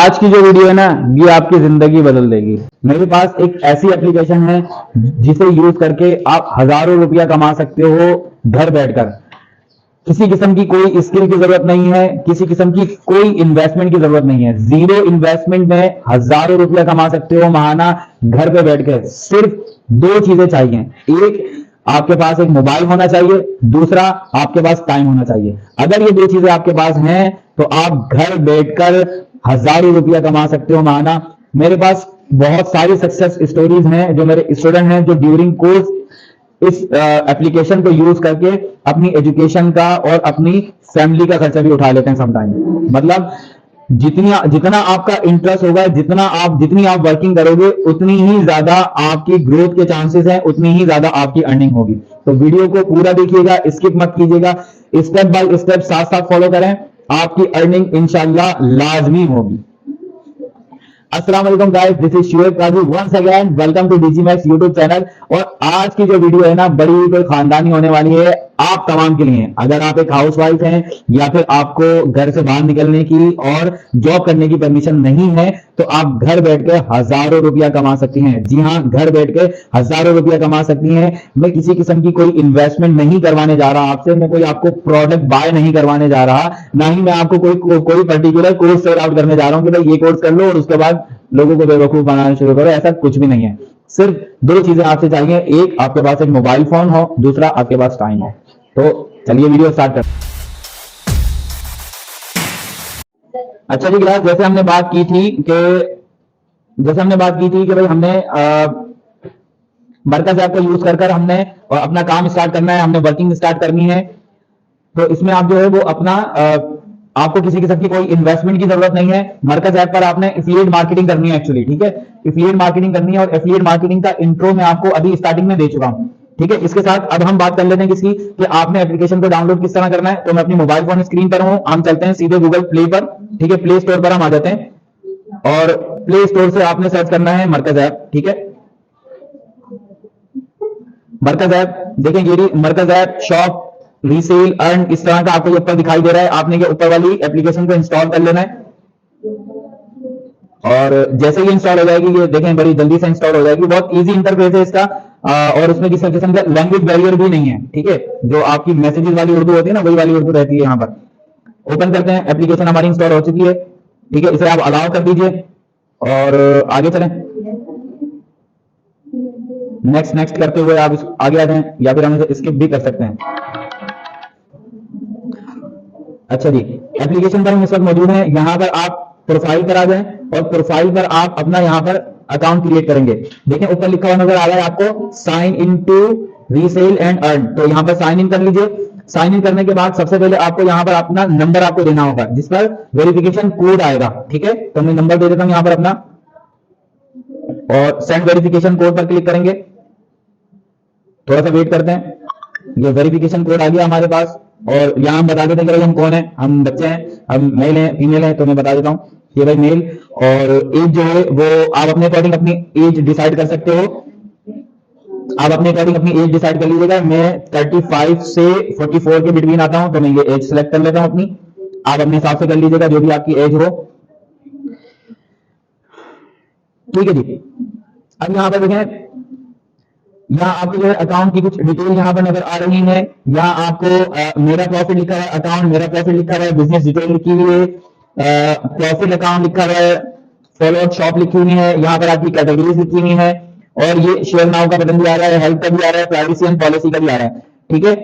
आज की जो वीडियो है ना, ये आपकी जिंदगी बदल देगी। मेरे पास एक ऐसी एप्लीकेशन है जिसे यूज करके आप हजारों रुपया कमा सकते हो घर बैठकर। किसी किस्म की कोई स्किल की जरूरत नहीं है, किसी किस्म की कोई इन्वेस्टमेंट की जरूरत नहीं है। जीरो इन्वेस्टमेंट में हजारों रुपया कमा सकते हो महाना घर पे बैठकर। सिर्फ दो चीजें चाहिए। एक, आपके पास एक मोबाइल होना चाहिए। दूसरा, आपके पास टाइम होना चाहिए। अगर ये दो चीजें आपके पास हैं तो आप घर बैठकर हजारों रुपया कमा सकते हो महाना। मेरे पास बहुत सारी सक्सेस स्टोरीज हैं जो मेरे स्टूडेंट हैं जो ड्यूरिंग कोर्स इस एप्लीकेशन को यूज करके अपनी एजुकेशन का और अपनी फैमिली का खर्चा भी उठा लेते हैं समटाइम। मतलब जितनी जितना आपका इंटरेस्ट होगा, जितनी आप वर्किंग करोगे, उतनी ही ज्यादा आपकी ग्रोथ के चांसेस हैं, उतनी ही ज्यादा आपकी अर्निंग होगी। तो वीडियो को पूरा देखिएगा, स्किप मत कीजिएगा, स्टेप बाय स्टेप साथ साथ फॉलो करें। आपकी अर्निंग इंशाल्लाह लाजमी होगी। अस्सलाम वालेकुम guys, this is Shoaib Qazi once again. Welcome to DG max YouTube channel. और आज की जो वीडियो है ना, बड़ी कोई खानदानी होने वाली है आप तमाम के लिए। अगर आप एक हाउसवाइफ हैं या फिर आपको घर से बाहर निकलने की और जॉब करने की परमिशन नहीं है, तो आप घर बैठ के हजारों रुपया कमा सकती हैं। जी हाँ, घर बैठ के हजारों रुपया कमा सकती हैं। मैं किसी किस्म की कोई इन्वेस्टमेंट नहीं करवाने जा रहा आपसे, मैं कोई आपको प्रोडक्ट बाय नहीं करवाने जा रहा, ना ही मैं आपको कोई पर्टिकुलर कोर्स सेल आउट करने जा रहा हूं कि भाई ये कोर्स कर लो और उसके बाद लोगों को बेवकूफ बनाना शुरू करो। ऐसा कुछ भी नहीं है। सिर्फ दो चीजें आपसे चाहिए। एक, आपके पास एक मोबाइल फोन हो। दूसरा, आपके पास टाइम हो। तो चलिए वीडियो स्टार्ट करते हैं। अच्छा जी ग्राहक, जैसे हमने बात की थी कि भाई हमने मरकज ऐप को यूज कर हमने अपना काम स्टार्ट करना है, हमने वर्किंग स्टार्ट करनी है। तो इसमें आप जो है वो अपना आपको किसी किस्म की कोई इन्वेस्टमेंट की जरूरत नहीं है। मरकज ऐप पर आपने एफिलिएट मार्केटिंग करनी है एक्चुअली, ठीक है। एफिलिएट मार्केटिंग करनी है और एफिलिएट मार्केटिंग का इंट्रो मैं आपको अभी स्टार्टिंग में दे चुका हूं, ठीक है। इसके साथ अब हम बात कर लेते हैं किसी कि आपने एप्लीकेशन को डाउनलोड किस तरह करना है। तो मैं अपनी मोबाइल फोन स्क्रीन पर हूं, हम चलते हैं सीधे गूगल प्ले पर, ठीक है। प्ले स्टोर पर हम आ जाते हैं और प्ले स्टोर से आपने सर्च करना है मरकज ऐप, ठीक है। मरकज ऐप देखें, ये मरकज ऐप शॉप रीसेल अर्न इस तरह का आपको ऊपर दिखाई दे रहा है। आपने ये ऊपर वाली एप्लीकेशन को इंस्टॉल कर लेना है और जैसे ही इंस्टॉल हो जाएगी, ये देखें बड़ी जल्दी से इंस्टॉल हो जाएगी। बहुत इजी इंटरफेस है इसका और उसमें किसी किस्म का लैंग्वेज बैरियर भी नहीं है, ठीक है। जो आपकी मैसेजेस वाली उर्दू होती है ना, वही वाली उर्दू रहती है यहाँ पर। ओपन करते हैं, एप्लीकेशन हमारी इंस्टॉल हो चुकी है, ठीक है। इसे आप अलाउ कर दीजिए और आगे चलें। नेक्स्ट नेक्स्ट करते हुए आप आगे आ जाएं या फिर हम इसे स्किप भी कर सकते हैं। अच्छा जी, एप्लीकेशन पर हम इस वक्त मौजूद हैं। यहाँ पर आप प्रोफाइल पर आ जाएं और प्रोफाइल पर आप अपना यहाँ पर अकाउंट क्रिएट करेंगे। देखें ऊपर लिखा हुआ नजर आ रहा है आपको, sign in to resell and earn. तो यहाँ पर साइन इन कर लीजिए। साइन इन करने के बाद सबसे पहले आपको यहाँ पर अपना नंबर आपको देना होगा जिस पर वेरिफिकेशन कोड आएगा, ठीक है। तो मैं नंबर दे देता हूँ यहाँ पर अपना और सेंड वेरिफिकेशन कोड पर क्लिक करेंगे। थोड़ा सा वेट करते हैं, ये वेरिफिकेशन कोड आ गया हमारे पास। और यहाँ हम बता देते हैं कि हम कौन है, हम बच्चे हैं, हम मेल हैं फीमेल हैं। तो मैं बता देता हूँ कि भाई मेल, और एज जो है वो आप अपने अकॉर्डिंग अपनी एज डिसाइड कर सकते हो। आप अपने अकॉर्डिंग अपनी एज डिसाइड कर लीजिएगा। मैं 35 से 44 के बिटवीन आता हूं, तो मैं ये एज सेलेक्ट कर लेता हूं अपनी। आप अपने हिसाब से कर लीजिएगा जो भी आपकी एज हो, ठीक है जी। अब यहाँ पर देखें, यहाँ आपको जो है अकाउंट की कुछ डिटेल यहाँ पर नजर आ रही है। यहाँ आपको मेरा प्रॉफिट लिखा है, अकाउंट मेरा प्रॉफिट लिखा है, बिजनेस डिटेल लिखी हुई है, प्रॉफिट अकाउंट लिखा है, फॉलोअर शॉप लिखी हुई है, यहाँ पर आपकी कैटेगरीज लिखी हुई है और ये शेयर नाउ का बटन भी आ रहा है, हेल्थ का भी आ रहा है, प्राइवेसी एंड पॉलिसी का भी आ रहा है, ठीक है।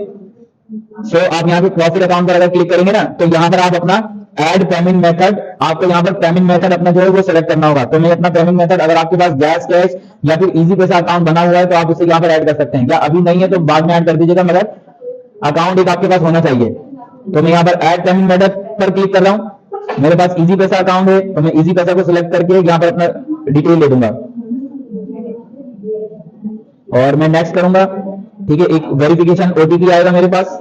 सो आप यहाँ पे प्रॉफिट अकाउंट पर अगर क्लिक करेंगे ना, तो यहाँ पर आप अपना एड पेमेंट मेथड, आपको यहाँ पर पेमेंट मेथड अपना जो है वो सिलेक्ट करना होगा। तो मैं अपना पेमेंट मेथड, अगर आपके पास गैस कैश या फिर इजी पैसा अकाउंट बना हुआ है तो आप उसे यहाँ पर ऐड कर सकते हैं, या अभी नहीं है तो बाद में ऐड कर दीजिएगा, मगर अकाउंट एक आपके पास होना चाहिए। तो मैं यहाँ पर ऐड पेमेंट मेथड पर क्लिक कर रहा हूँ। मेरे पास इजी पैसा अकाउंट है तो मैं इजी पैसा को सिलेक्ट करके यहाँ पर अपना डिटेल दे दूंगा और मैं नेक्स्ट करूंगा, ठीक है। एक वेरिफिकेशन ओटीपी आएगा मेरे पास,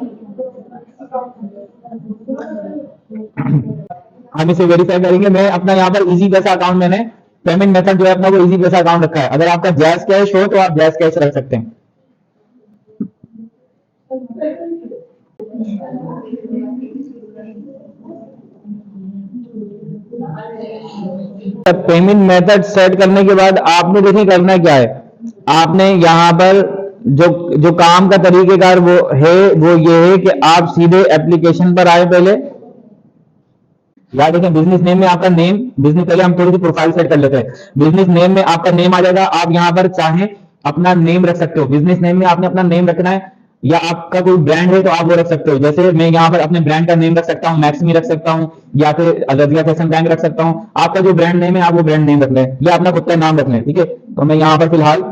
हम इसे वेरीफाई करेंगे। मैं अपना यहाँ पर इजी पैसा अकाउंट, मैंने पेमेंट मेथड जो है अपना वो इजी पैसा अकाउंट रखा है। अगर आपका जैस कैश हो तो आप जैस कैश रख सकते हैं। पेमेंट मेथड सेट करने के बाद आपने देखिए करना क्या है, आपने यहाँ पर जो जो काम का तरीकेकार वो ये है कि आप सीधे एप्लीकेशन पर आए पहले। यार देखें, बिजनेस नेम में आपका नेम, बिजनेस, पहले हम थोड़ी सी प्रोफाइल सेट कर लेते हैं। बिजनेस नेम में आपका नेम आ जाएगा, आप यहाँ पर चाहें अपना नेम रख सकते हो। बिजनेस नेम में आपने अपना नेम रखना है, या आपका कोई ब्रांड है तो आप वो रख सकते हो। जैसे मैं यहाँ पर अपने ब्रांड का नेम रख सकता हूँ, मैक्समी रख सकता हूँ, या फिर रजिया फैशन बैंक रख सकता हूँ। आपका जो ब्रांड नेम है आप वो ब्रांड नेम रख लें, या अपना खुद का नाम रख लें। ठीक है, तो मैं यहाँ पर फिलहाल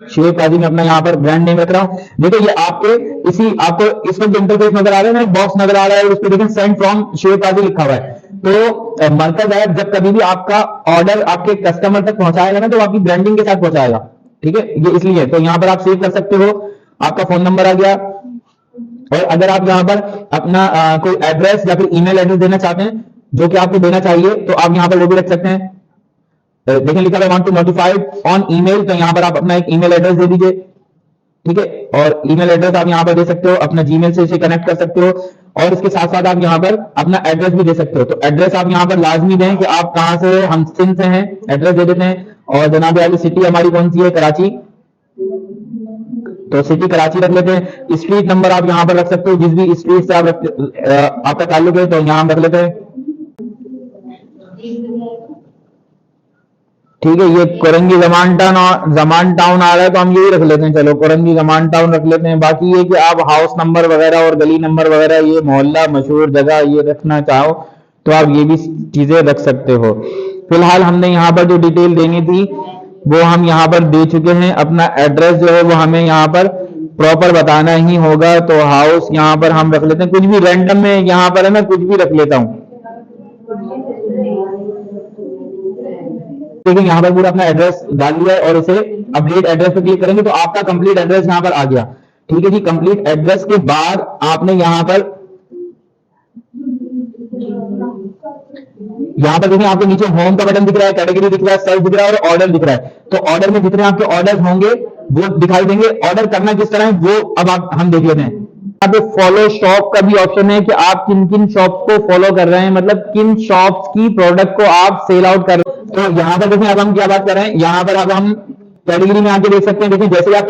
शेर काजी में अपना यहाँ पर ब्रांड नेम रख रहा हूँ। देखो ये आपको इस वक्त इंटरफेस नजर आ रहा है ना, एक बॉक्स नजर आ रहा है, उस पर देखिए सेंड फ्रॉम शेर काजी लिखा हुआ है। तो मरकज ऐप जब कभी भी आपका ऑर्डर आपके कस्टमर तक पहुंचाएगा ना, तो आपकी ब्रांडिंग के साथ पहुंचाएगा। ठीक है, ये इसलिए। तो यहाँ पर आप सेव कर सकते हो, आपका फोन नंबर आ गया। और अगर आप यहाँ पर अपना कोई एड्रेस या फिर ईमेल एड्रेस देना चाहते हैं जो कि आपको देना चाहिए, तो आप यहाँ पर वो भी रख सकते हैं। देखिए लिखा है want to notified on email, तो यहाँ पर आप अपना एक ईमेल एड्रेस दे दीजिए। ठीक है, और ईमेल एड्रेस आप यहाँ पर दे सकते हो, अपना जीमेल से इसे कनेक्ट कर सकते हो। और इसके साथ साथ आप यहाँ पर अपना एड्रेस भी दे सकते हो। तो एड्रेस आप यहाँ पर लाजमी दें कि आप कहाँ से, हम सिंध से हैं, एड्रेस दे देते हैं। और जनाब वाली सिटी हमारी कौन सी है, कराची, तो सिटी कराची रख लेते हैं। स्ट्रीट नंबर आप यहाँ पर रख सकते हो, जिस भी स्ट्रीट से आपका ताल्लुक है, तो यहाँ हम रख लेते हैं। ठीक है, ये कोरंगी जमान टाउन आ रहा है, तो हम यही रख लेते हैं। चलो कोरंगी जमान टाउन रख लेते हैं। बाकी ये कि आप हाउस नंबर वगैरह और गली नंबर वगैरह, ये मोहल्ला, मशहूर जगह ये रखना चाहो तो आप ये भी चीजें रख सकते हो। फिलहाल हमने यहाँ पर जो डिटेल देनी थी वो हम यहाँ पर दे चुके हैं। अपना एड्रेस जो है वो हमें यहाँ पर प्रॉपर बताना ही होगा। तो हाउस यहाँ पर हम रख लेते हैं, कुछ भी रैंडम में यहाँ पर है ना, कुछ भी रख लेता हूँ। देखिए यहाँ पर पूरा अपना एड्रेस डाल दिया है, और इसे अपडेट एड्रेस पे क्लिक करेंगे तो आपका कंप्लीट एड्रेस यहाँ पर आ गया। ठीक है जी, कंप्लीट एड्रेस के बाद आपने यहाँ पर देखिए आपको नीचे होम का बटन दिख रहा है, कैटेगरी दिख रहा है, सर्च दिख रहा है और ऑर्डर दिख रहा है। तो ऑर्डर में जितने आपके ऑर्डर होंगे वो दिखाई देंगे। ऑर्डर करना किस तरह है वो अब हम देख लेते हैं। यहाँ पे फॉलो शॉप का भी ऑप्शन है कि आप किन किन शॉप्स को फॉलो कर रहे हैं, मतलब किन शॉप्स की प्रोडक्ट को आप सेल आउट कर रहे हैं। तो यहाँ पर देखिए अब हम क्या बात कर रहे हैं, यहाँ पर अब हम कैटेगरी में आके देख सकते हैं। देखिए जैसे आप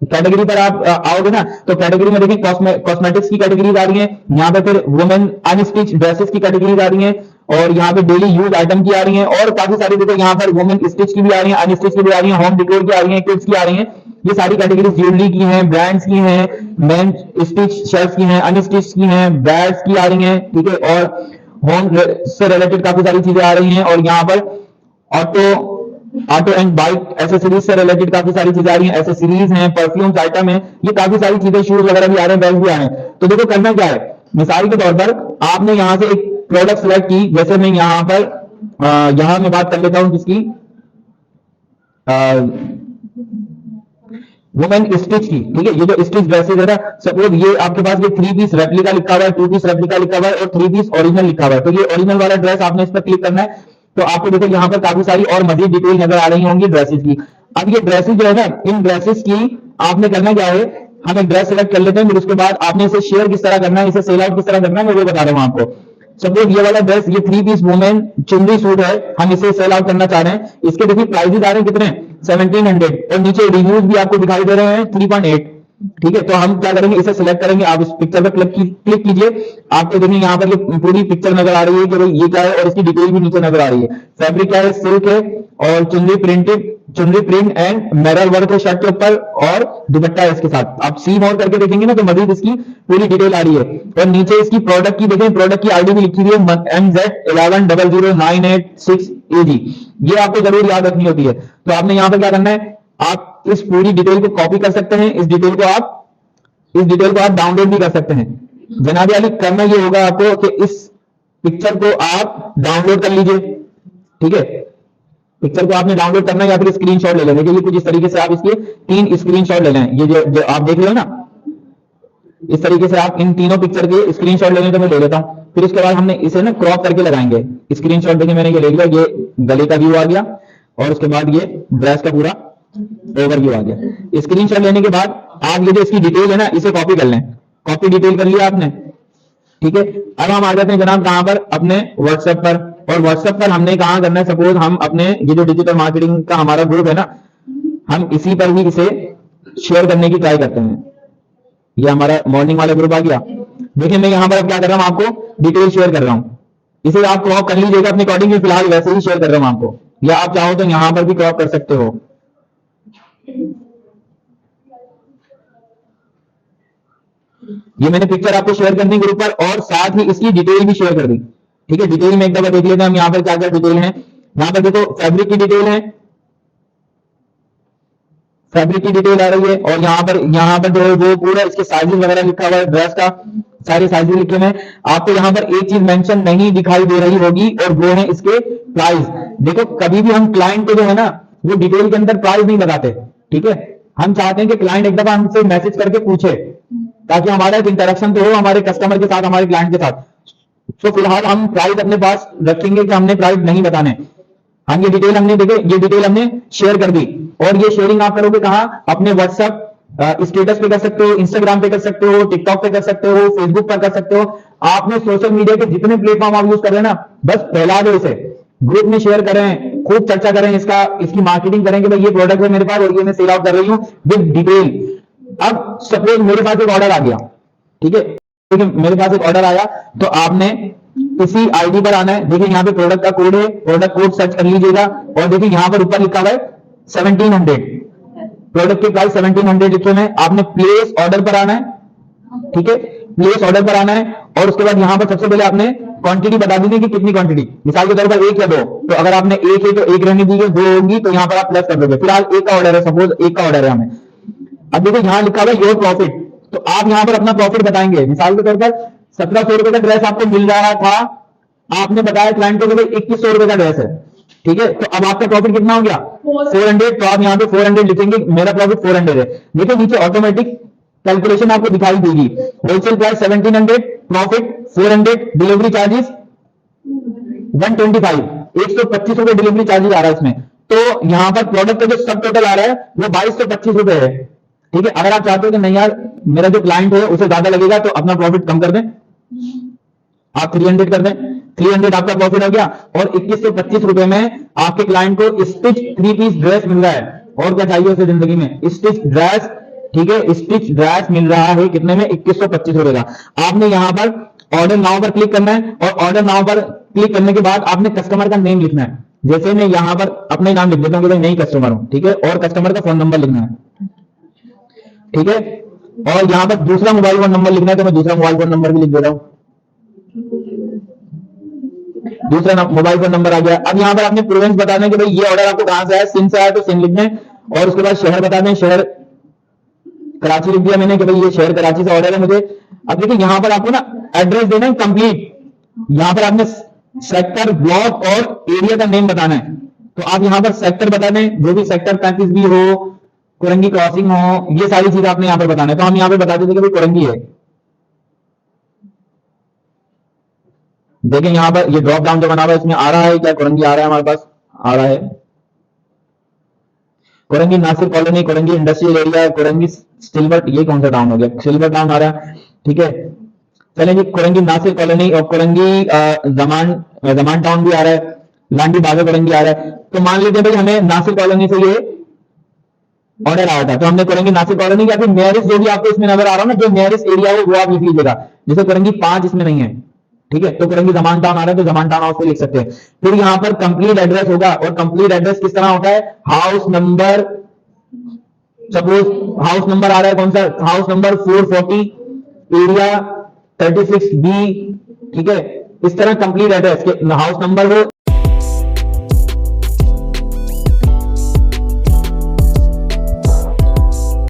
कैटेगरी पर आप आओगे ना, तो कैटेगरी में देखिए कॉस्मेटिक्स की कैटेगरीज आ रही है, यहाँ पे फिर वुमेन अनस्टिच ड्रेसेस की कैटेगरीज आ रही है, और यहाँ पे डेली यूज आइटम की आ रही है, और काफी सारी देखो यहाँ पर वुमेन स्टिच की भी आ रही है, अनस्टिच की भी आ रही है, होम डेकोर की आ रही है, किड्स की आ रही है। ये सारी कैटेगरीज ज्वेलरी की हैं, ब्रांड्स की हैं, मेन स्टिच शर्ट्स की हैं, अनस्टिच की हैं, बैग्स की आ रही हैं। ठीक है, और होम से रिलेटेड काफी सारी चीजें आ रही हैं। और यहाँ पर ऑटो एंड बाइक एसेसरीज से रिलेटेड काफी सारी चीजें आ रही हैं, एसेसरीज हैं, परफ्यूम्स आइटम है, ये काफी सारी चीजें, शूज वगैरह भी आ रहे हैं, बैग भी आ रहे हैं। तो देखो करना क्या है, मिसाल के तौर पर आपने यहाँ से एक प्रोडक्ट सेलेक्ट की, जैसे मैं यहाँ पर यहाँ मैं बात कर लेता हूँ किसकी, वुमेन स्टिच की। ठीक है, ये जो स्टिच ड्रेसेस है ना, सपोज ये आपके पास ये 3 पीस रेप्लिका लिखा हुआ है, 2 पीस रेप्लिका लिखा हुआ है और 3 पीस ओरिजिनल लिखा हुआ है। तो ये ओरिजिनल वाला ड्रेस आपने इस पर क्लिक करना है, तो आपको देखो यहाँ पर काफी सारी और मजीद डिटेल नजर आ रही होंगी ड्रेसेस की। अब ये ड्रेसेस जो है ना, इन ड्रेसेस की आपने करना क्या है, हम एक ड्रेस सेलेक्ट कर लेते हैं, फिर उसके बाद आपने इसे शेयर किस तरह करना है, इसे सेल आउट किस तरह करना है, मैं वो बता रहा हूँ आपको। सपोज ये वाला ड्रेस, ये 3 पीस वुमेन चुनरी सूट है, हम इसे सेल आउट करना चाह रहे हैं। इसके देखिए प्राइसेस आ रहे हैं कितने, 1700, और नीचे रिव्यूज भी आपको दिखाई दे रहे हैं 3.8। ठीक है, तो हम क्या करेंगे, इसे सिलेक्ट करेंगे। आप इस पिक्चर पर क्लिक कीजिए, आपको देखिए यहाँ पर ये पूरी पिक्चर नजर आ रही है कि भाई ये क्या है, और इसकी डिटेल भी नीचे नजर आ रही है। फैब्रिक क्या है, सिल्क है, और चुनरी प्रिंट एंड मिरर वर्क है शर्ट के ऊपर, और दुपट्टा है इसके साथ। आप सी मोड करके देखेंगे ना तो मजीद इसकी पूरी डिटेल आ रही है। और नीचे इसकी प्रोडक्ट की देखें, प्रोडक्ट की आईडी भी लिखी हुई है MZ1100986AG। ये आपको जरूर याद रखनी होती है। तो आपने यहाँ पर क्या करना है, आप इस पूरी डिटेल को कॉपी कर सकते हैं, इस डिटेल को आप डाउनलोड भी कर सकते हैं। जनाब अली करना ये होगा आपको कि इस पिक्चर को आप डाउनलोड कर लीजिए। ठीक है, पिक्चर को आपने डाउनलोड करना है या फिर स्क्रीनशॉट ले लेना। ये कुछ इस तरीके से आप इसके 3 स्क्रीनशॉट ले लें। ये जो आप देख रहे हो ना, इस तरीके से आप इन तीनों पिक्चर के स्क्रीनशॉट लेने तो मैं ले लेता हूं। फिर उसके बाद हमने इसे ना क्रॉप करके लगाएंगे। स्क्रीनशॉट देखिए मैंने ये ले लिया, ये गले का व्यू आ गया, और उसके बाद ये ड्रेस का पूरा ओवरव्यू आ गया। स्क्रीनशॉट लेने के बाद आप ये जो इसकी डिटेल है ना, इसे कॉपी कर लें। कॉपी डिटेल कर लिया आपने, ठीक है, अब हम आ जाते हैं जनाब कहां पर, अपने व्हाट्सएप पर। और व्हाट्सएप पर हमने कहां करना है, सपोज हम अपने ये जो डिजिटल मार्केटिंग का हमारा ग्रुप है ना, हम इसी पर ही इसे शेयर करने की ट्राई करते हैं। ये हमारा मॉर्निंग वाला ग्रुप आ गया। देखिए मैं यहां पर अब क्या कर रहा हूं, आपको डिटेल शेयर कर रहा हूं। इसे आप क्रॉप कर लीजिएगा अपने अकॉर्डिंग, में फिलहाल वैसे ही शेयर कर रहा हूं आपको, या आप चाहो तो यहां पर भी क्रॉप कर सकते हो। ये मैंने पिक्चर आपको शेयर कर दी ग्रुप पर, और साथ ही इसकी डिटेल भी शेयर कर दी। ठीक है, डिटेल में एक दफा देख लेते हैं हम यहाँ पर क्या क्या डिटेल है। यहाँ पर देखो फैब्रिक की डिटेल है, फैब्रिक की डिटेल आ रही है, और यहाँ पर जो वो पूरा इसके साइजेस वगैरह लिखा हुआ है, ड्रेस का सारे साइजेस लिखे हुए हैं। आपको यहाँ पर एक चीज मेंशन नहीं दिखाई दे रही होगी, और वो है इसके प्राइस। देखो कभी भी हम क्लाइंट को जो है ना, वो डिटेल के अंदर प्राइस नहीं बताते। ठीक है, हम चाहते हैं कि क्लाइंट एक दफा हमसे मैसेज करके पूछे, ताकि हमारा एक इंटरेक्शन तो हो हमारे कस्टमर के साथ, हमारे क्लाइंट के साथ। तो फिलहाल हम प्राइस अपने पास रखेंगे कि हमने प्राइस नहीं बताने। हम ये डिटेल हमने देखे, ये डिटेल हमने शेयर कर दी, और ये शेयरिंग आप करोगे कहां, अपने व्हाट्सएप स्टेटस पे कर सकते हो, इंस्टाग्राम पे कर सकते हो, टिकटॉक पे कर सकते हो, फेसबुक पर कर सकते हो। आपने सोशल मीडिया के जितने प्लेटफॉर्म आप यूज कर रहे हैं ना, बस फैला दो इसे, ग्रुप में शेयर करें, खूब चर्चा करें इसकी मार्केटिंग करें कि भाई ये प्रोडक्ट है मेरे पास और ये मैं सेल आउट कर रही हूँ विद डिटेल। अब सपोज मेरे पास एक ऑर्डर आ गया, ठीक है, देखिए मेरे पास एक ऑर्डर आया, तो आपने इसी आईडी पर आना है। देखिए यहाँ पे प्रोडक्ट का कोड है, प्रोडक्ट कोड सर्च कर लीजिएगा, और देखिए यहाँ पर ऊपर लिखा हुआ है 1700, प्रोडक्ट की प्राइस 1700 लिखे हुए हैं। आपने प्लेस ऑर्डर पर आना है, ठीक है, प्लेस ऑर्डर पर आना है, और उसके बाद यहाँ पर सबसे पहले आपने क्वांटिटी बता दी कि कितनी क्वांटिटी, मिसाल के तौर पर एक या दो, तो अगर आपने एक है तो एक रहने दीजिए, दो होगी तो यहाँ पर आप प्लस कर दोगे। फिलहाल एक का ऑर्डर है, सपोज एक का ऑर्डर है हमें। अब देखो यहाँ लिखा हुआ है योर प्रॉफिट, तो आप यहाँ पर अपना प्रॉफिट बताएंगे। मिसाल के तौर पर 1700 रुपए का ड्रेस आपको मिल रहा था, आपने बताया क्लाइंट को कि भाई 2100 रुपए का ड्रेस है, ठीक है, तो अब आपका प्रॉफिट कितना हो गया 400, तो आप यहाँ पे 400 लिखेंगे, मेरा प्रॉफिट 400 है। देखिए नीचे ऑटोमेटिक कैलकुलेशन आपको दिखाई देगी, wholesale price 1700, profit 400, delivery charges 125, 125 रुपए डिलीवरी चार्जेस आ रहा है इसमें। तो यहाँ पर प्रोडक्ट का जो सब टोटल आ रहा है वो 2225 रुपए है। ठीक है, अगर आप चाहते हो कि नहीं यार मेरा जो क्लाइंट है उसे ज्यादा लगेगा, तो अपना प्रॉफिट कम कर दें, आप 300 कर दें, 300 आपका प्रॉफिट हो गया, और 2125 रुपए में आपके क्लाइंट को स्टिच 3 पीस ड्रेस मिल रहा है। और क्या चाहिए उसे जिंदगी में, स्टिच ड्रेस, ठीक है, स्टिच ड्रेस मिल रहा है कितने में, 2125 रुपए का। आपने यहाँ पर ऑर्डर नाउ पर क्लिक करना है, और ऑर्डर नाउ पर क्लिक करने के बाद आपने कस्टमर का नेम लिखना है। जैसे मैं यहाँ पर अपने नाम लिख देता हूँ कि भाई नई कस्टमर हूं, ठीक है, और कस्टमर का फोन नंबर लिखना है, ठीक है, और यहाँ पर दूसरा मोबाइल फोन नंबर लिखना है, तो मैं दूसरा मोबाइल फोन नंबर भी लिख देता हूं, दूसरा मोबाइल फोन नंबर आ गया। अब यहाँ पर आपने प्रोविंस बताना है कि भाई ये ऑर्डर आपको कहां से आया, सिंध से आया तो सिंध लिख दें, और उसके बाद शहर बता दें, शहर कराची लिख दिया मैंने कि भाई ये शहर कराची से ऑर्डर है मुझे। अब देखिए यहाँ पर आपको ना एड्रेस देना है कंप्लीट, यहाँ पर आपने सेक्टर, ब्लॉक और एरिया का नेम बताना है। तो आप यहाँ पर सेक्टर बता दें, जो भी सेक्टर 35 भी हो, कुरंगी क्रॉसिंग हो, ये सारी चीज आपने यहाँ पर बताना है। तो हम यहाँ पे बता देते कि भाई कुरंगी है। देखें यहाँ पर ये ड्रॉप डाउन जो बना हुआ है इसमें आ रहा है क्या, कुरंगी आ रहा है, हमारे पास आ रहा है Korangi Nasir colony, Korangi industrial area, Korangi silver, ये कौन सा टाउन हो गया, सिल्वर टाउन आ रहा है, ठीक है। चलें जी, कुरंगी नासिर कॉलोनी और कुरंगी जमान टाउन भी आ रहा है, लांडी बागा कुरंगी आ रहा है। तो मान लीजिए भाई हमें नासिर कॉलोनी से ये ऑर्डर आया था, तो हमने कुरंगी नासिर कॉलोनी या फिर नियरेस्ट जो भी आपको इसमें नजर आ रहा है ना, जो नियरेस्ट एरिया है वो आप लिख लीजिएगा। जैसे कुरंगी 5 इसमें नहीं है, ठीक है, तो कुरंगी जमान टाउन आ रहा है तो जमान टाउन हाउस पे लिख सकते हैं। फिर यहाँ पर कंप्लीट एड्रेस होगा, और कंप्लीट एड्रेस किस तरह होता है, house number, suppose house number आ रहा है कौन सा, हाउस नंबर 440, एरिया 36B, ठीक है, इस तरह कंप्लीट एड्रेस, हाउस नंबर हो